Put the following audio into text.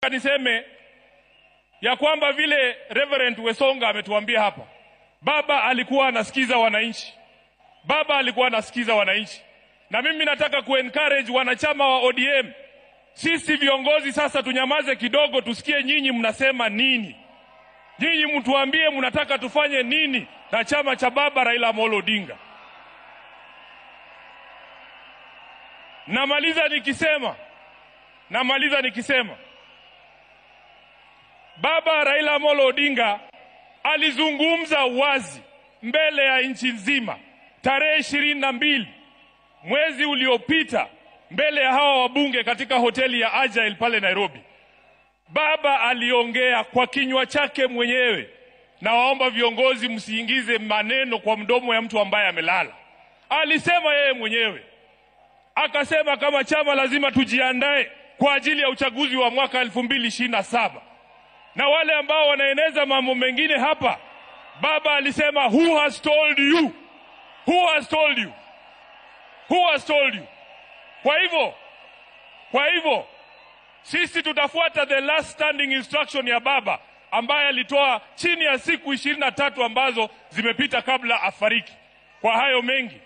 Niseme ya kwamba vile Reverend Wesonga ametuambia hapa, baba alikuwa anasikiza wananchi. Baba alikuwa anasikiza wananchi. Na mimi nataka kuencourage wanachama wa ODM. Sisi viongozi sasa tunyamaze kidogo, tusikie nyinyi mnasema nini. Nyinyi mtuambie mnataka tufanye nini na chama cha baba Raila Amolo Odinga. Namaliza nikisema baba Raila Amolo Odinga alizungumza wazi mbele ya nchi nzima tarehe 22 mwezi uliopita mbele ya hawa wabunge katika hoteli ya Agile pale Nairobi. Baba aliongea kwa kinywa chake mwenyewe, na waomba viongozi msiingize maneno kwa mdomo ya mtu ambaye amelala. Alisema yeye mwenyewe, akasema kama chama lazima tujiandae kwa ajili ya uchaguzi wa mwaka 2027. Na wale ambao wanaeneza mambo mengine hapa, baba alisema who has told you? Who has told you? Who has told you? Kwa hivyo sisi tutafuata the last standing instruction ya baba ambaye alitoa chini ya siku 23 ambazo zimepita kabla afariki. Kwa hayo mengi